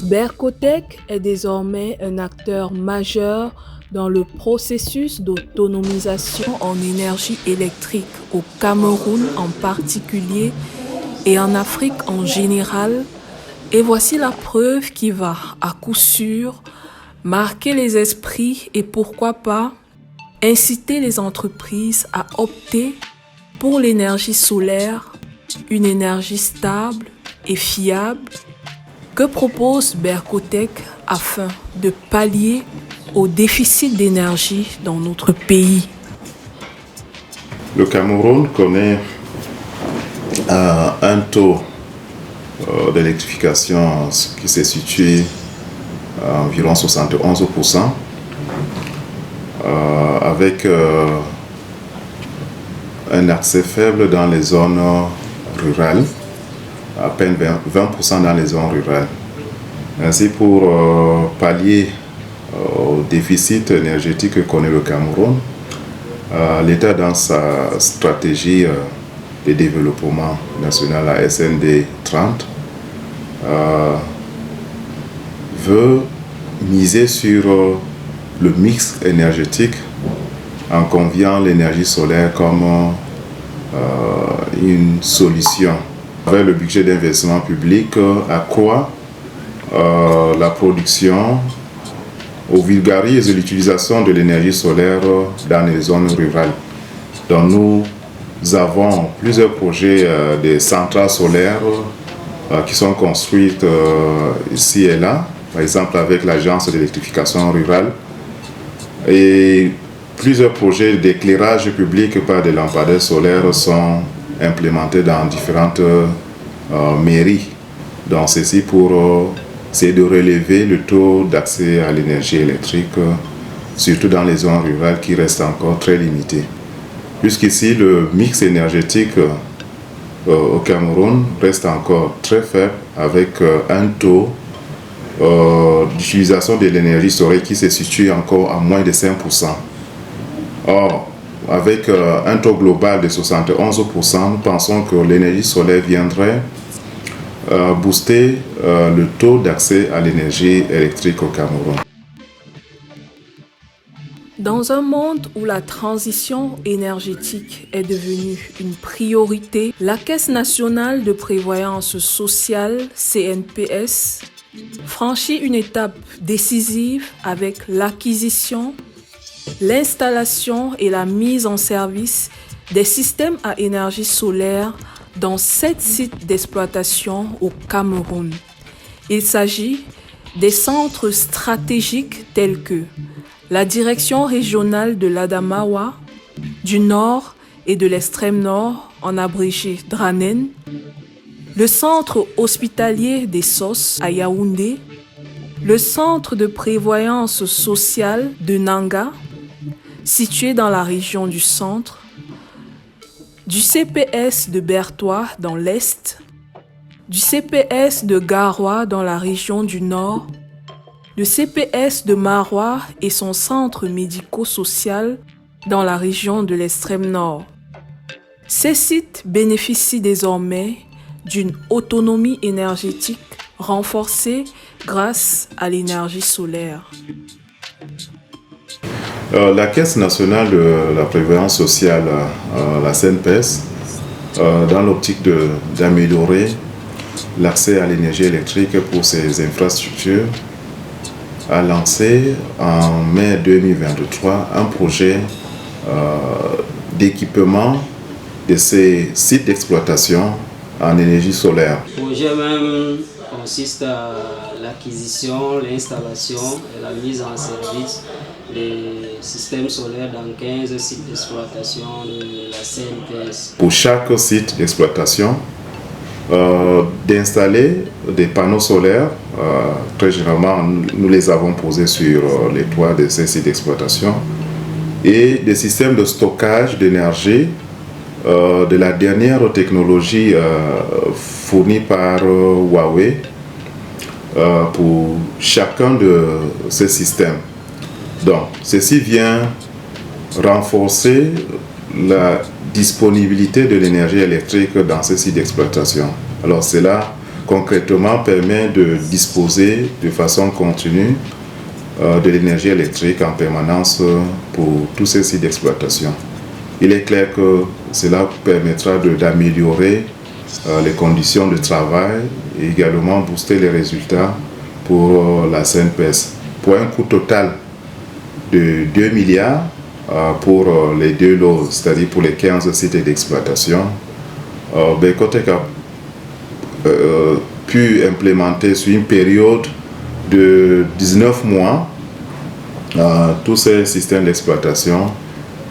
Bercotech est désormais un acteur majeur dans le processus d'autonomisation en énergie électrique au Cameroun en particulier et en Afrique en général. Et voici la preuve qui va, à coup sûr, marquer les esprits et pourquoi pas inciter les entreprises à opter pour l'énergie solaire, une énergie stable et fiable. Que propose Bercotech afin de pallier au déficit d'énergie dans notre pays? Le Cameroun connaît un taux d'électrification qui s'est situé à environ 71%, avec un accès faible dans les zones rurales, à peine 20% dans les zones rurales. Ainsi, pour pallier au déficit énergétique que connaît le Cameroun, l'État, dans sa stratégie de développement national, la SND 30, veut miser sur le mix énergétique en conviant l'énergie solaire comme une solution. Avec le budget d'investissement public, accroît la production, ou vulgarise l'utilisation de l'énergie solaire dans les zones rurales. Donc nous avons plusieurs projets de centrales solaires qui sont construites ici et là, par exemple avec l'Agence d'électrification rurale, et plusieurs projets d'éclairage public par des lampadaires solaires sont implémentés dans différentes mairies. Donc ceci pour essayer de relever le taux d'accès à l'énergie électrique, surtout dans les zones rurales qui restent encore très limitées. Puisqu'ici, le mix énergétique au Cameroun reste encore très faible, avec un taux d'utilisation de l'énergie solaire qui se situe encore à moins de 5%. Or, avec un taux global de 71%, nous pensons que l'énergie solaire viendrait booster le taux d'accès à l'énergie électrique au Cameroun. Dans un monde où la transition énergétique est devenue une priorité, la Caisse nationale de prévoyance sociale, CNPS, franchit une étape décisive avec l'acquisition, l'installation et la mise en service des systèmes à énergie solaire dans 7 sites d'exploitation au Cameroun. Il s'agit des centres stratégiques tels que la direction régionale de l'Adamawa, du Nord et de l'extrême Nord, en abrégé DRANEN, le centre hospitalier des SOS à Yaoundé, le centre de prévoyance sociale de Nanga, situé dans la région du centre, du CPS de Bertois dans l'Est, du CPS de Garoua dans la région du Nord, le CPS de Marois et son centre médico-social dans la région de l'extrême Nord. Ces sites bénéficient désormais d'une autonomie énergétique renforcée grâce à l'énergie solaire. La Caisse nationale de la prévoyance sociale, la CNPS, dans l'optique d'améliorer l'accès à l'énergie électrique pour ses infrastructures, a lancé en mai 2023 un projet d'équipement de ces sites d'exploitation en énergie solaire. Le projet même consiste à l'acquisition, l'installation et la mise en service des systèmes solaires dans 15 sites d'exploitation de la CNPS. Pour chaque site d'exploitation, d'installer des panneaux solaires. Très généralement, nous les avons posés sur les toits de ces sites d'exploitation, et des systèmes de stockage d'énergie de la dernière technologie fournie par Huawei pour chacun de ces systèmes. Donc, ceci vient renforcer la disponibilité de l'énergie électrique dans ces sites d'exploitation. Alors cela concrètement permet de disposer de façon continue de l'énergie électrique en permanence pour tous ces sites d'exploitation. Il est clair que cela permettra d'améliorer les conditions de travail et également booster les résultats pour la CNPS. Pour un coût total de 2 milliards pour les deux lots, c'est-à-dire pour les 15 sites d'exploitation, Bercotec a pu implémenter sur une période de 19 mois tous ces systèmes d'exploitation,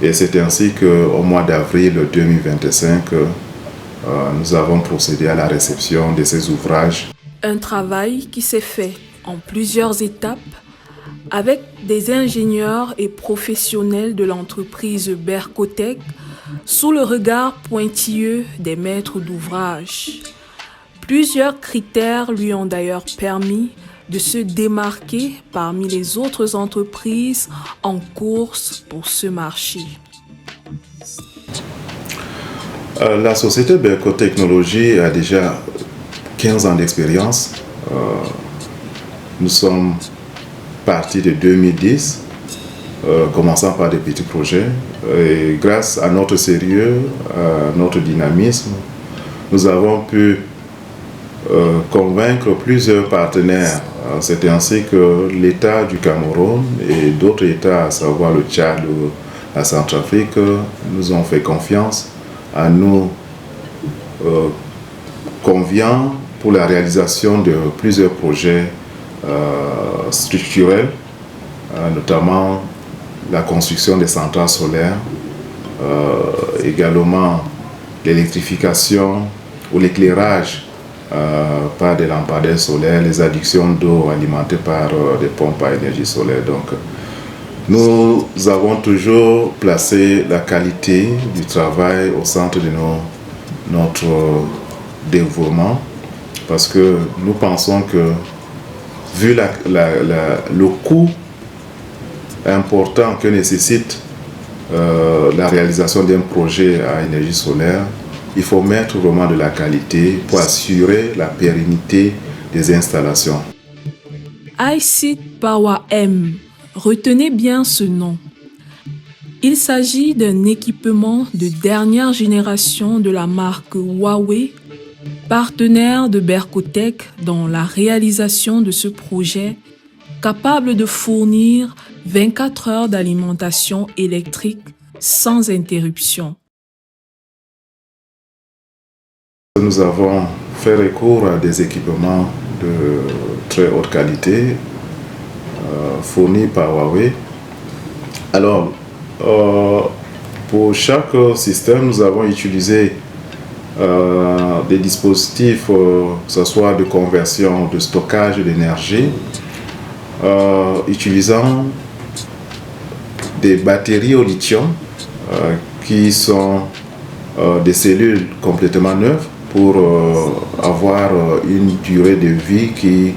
et c'est ainsi qu'au mois d'avril 2025, nous avons procédé à la réception de ces ouvrages. Un travail qui s'est fait en plusieurs étapes avec des ingénieurs et professionnels de l'entreprise Bercotec sous le regard pointilleux des maîtres d'ouvrage. Plusieurs critères lui ont d'ailleurs permis de se démarquer parmi les autres entreprises en course pour ce marché. La société Bercotechnologie a déjà 15 ans d'expérience. Nous sommes partis de 2010, commençant par des petits projets. Et grâce à notre sérieux, à notre dynamisme, nous avons pu convaincre plusieurs partenaires. C'est ainsi que l'État du Cameroun et d'autres États, à savoir le Tchad ou la Centrafrique, nous ont fait confiance à nous conviant pour la réalisation de plusieurs projets structurels, notamment la construction des centrales solaires, également l'électrification ou l'éclairage par des lampadaires solaires, les adductions d'eau alimentées par des pompes à énergie solaire. Donc, nous avons toujours placé la qualité du travail au centre de notre développement, parce que nous pensons que, vu le coût important que nécessite la réalisation d'un projet à énergie solaire, il faut mettre vraiment de la qualité pour assurer la pérennité des installations. iSeed Power M, retenez bien ce nom. Il s'agit d'un équipement de dernière génération de la marque Huawei, partenaire de Bercotec dans la réalisation de ce projet, capable de fournir 24 heures d'alimentation électrique sans interruption. Nous avons fait recours à des équipements de très haute qualité fournis par Huawei. Alors, pour chaque système, nous avons utilisé des dispositifs, que ce soit de conversion, de stockage d'énergie, utilisant des batteries au lithium qui sont des cellules complètement neuves pour avoir une durée de vie qui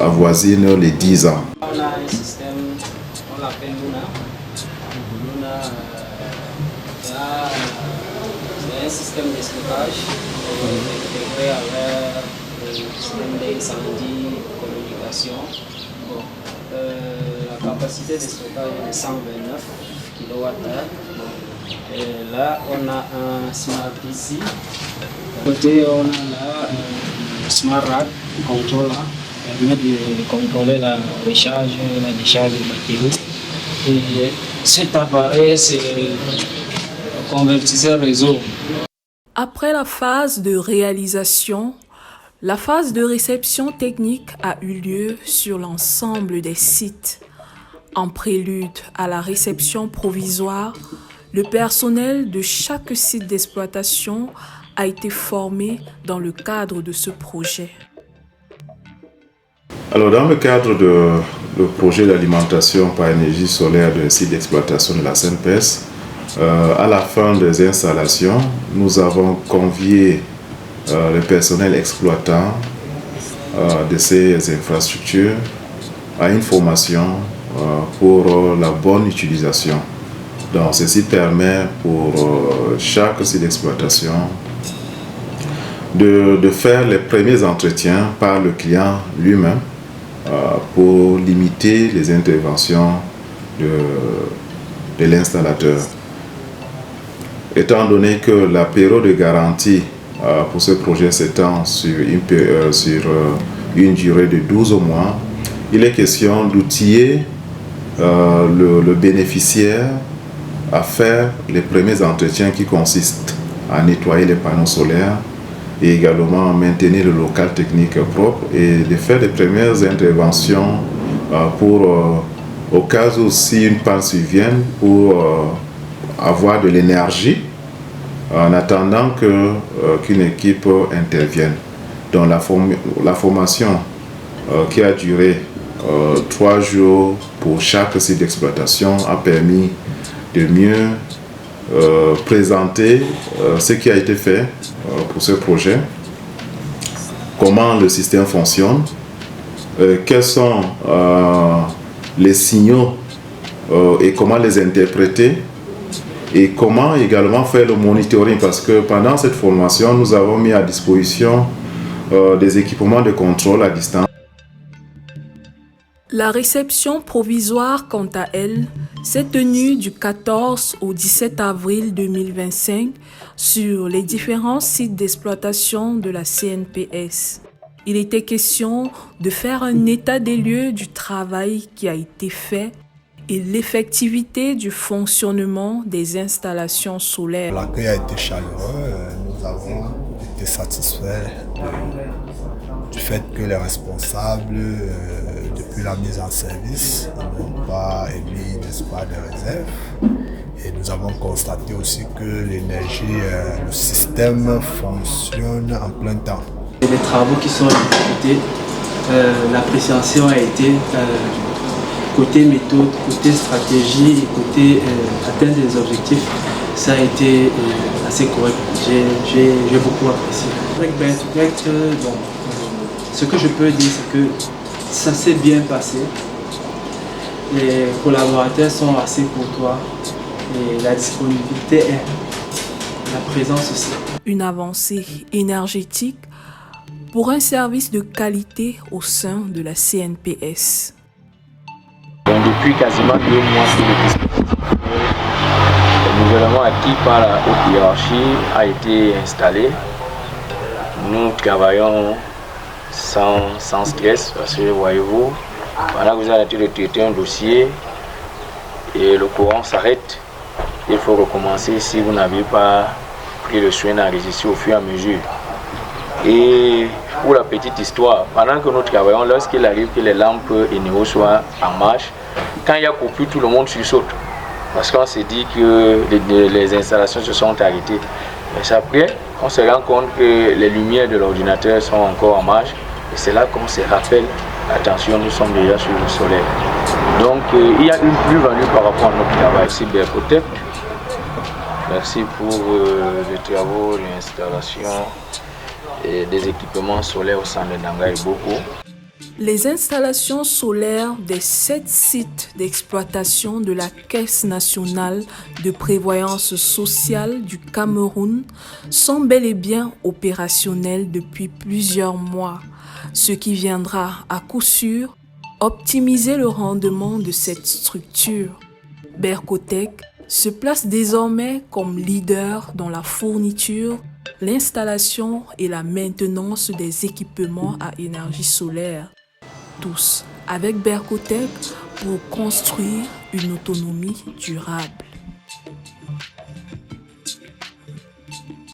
avoisine les 10 ans. On a un système, on l'appelle Luna. Luna, c'est un système de stockage intégré avec le système d'incendie, communication. Bon, la capacité de stockage est de 129 kWh. Et là, on a un Smart PC. Côté, on a là un Smart Rack contrôleur qui permet de contrôler la recharge et la décharge des batteries. Et cet appareil, c'est le convertisseur réseau. Après la phase de réalisation, la phase de réception technique a eu lieu sur l'ensemble des sites. En prélude à la réception provisoire, le personnel de chaque site d'exploitation a été formé dans le cadre de ce projet. Alors, dans le cadre du projet d'alimentation par énergie solaire de site d'exploitation de la CNPS, à la fin des installations, nous avons convié le personnel exploitant de ces infrastructures à une formation pour la bonne utilisation. Donc, ceci permet pour chaque site d'exploitation de faire les premiers entretiens par le client lui-même pour limiter les interventions de l'installateur. Étant donné que la période de garantie pour ce projet s'étend sur une durée de 12 mois, il est question d'outiller le bénéficiaire à faire les premiers entretiens qui consistent à nettoyer les panneaux solaires et également à maintenir le local technique propre et de faire les premières interventions pour, au cas où si une panne survienne, pour avoir de l'énergie en attendant qu'une équipe intervienne. Donc la formation qui a duré 3 jours pour chaque site d'exploitation a permis de mieux présenter ce qui a été fait pour ce projet, comment le système fonctionne, quels sont les signaux et comment les interpréter, et comment également faire le monitoring, parce que pendant cette formation, nous avons mis à disposition des équipements de contrôle à distance. La réception provisoire, quant à elle, s'est tenue du 14 au 17 avril 2025 sur les différents sites d'exploitation de la CNPS. Il était question de faire un état des lieux du travail qui a été fait et l'effectivité du fonctionnement des installations solaires. L'accueil a été chaleureux, nous avons été satisfaits du fait que les responsables, depuis la mise en service, n'ont pas émis, n'est-ce pas, de réserve. Et nous avons constaté aussi que l'énergie, le système fonctionne en plein temps. Les travaux qui sont exécutés, l'appréciation a été côté méthode, côté stratégie et côté atteinte des objectifs, ça a été assez correct. J'ai beaucoup apprécié. Donc, ce que je peux dire, c'est que ça s'est bien passé. Les collaborateurs sont assez courtois et la disponibilité est, la présence aussi. Une avancée énergétique pour un service de qualité au sein de la CNPS. Donc depuis quasiment 2 mois que le dispositif nouvellement acquis par la haute hiérarchie a été installé. Nous travaillons sans stress parce que voyez-vous, pendant que vous arrêtez de traiter un dossier et le courant s'arrête, il faut recommencer si vous n'avez pas pris le soin d'enregistrer au fur et à mesure. Et pour la petite histoire, pendant que nous travaillons, lorsqu'il arrive que les lampes Eneo soient en marche, quand il y a coupure, tout le monde sursaute. Parce qu'on s'est dit que les installations se sont arrêtées. Mais après, on se rend compte que les lumières de l'ordinateur sont encore en marche. Et c'est là qu'on se rappelle, attention, nous sommes déjà sur le soleil. Donc il y a une plus-value par rapport à notre travail. Merci Bercotec. Merci pour les travaux, l'installation et des équipements solaires au centre de Nanga et beaucoup. Les installations solaires des 7 sites d'exploitation de la Caisse nationale de prévoyance sociale du Cameroun sont bel et bien opérationnelles depuis plusieurs mois, ce qui viendra à coup sûr optimiser le rendement de cette structure. Bercotec se place désormais comme leader dans la fourniture, l'installation et la maintenance des équipements à énergie solaire. Tous avec Bercotec pour construire une autonomie durable.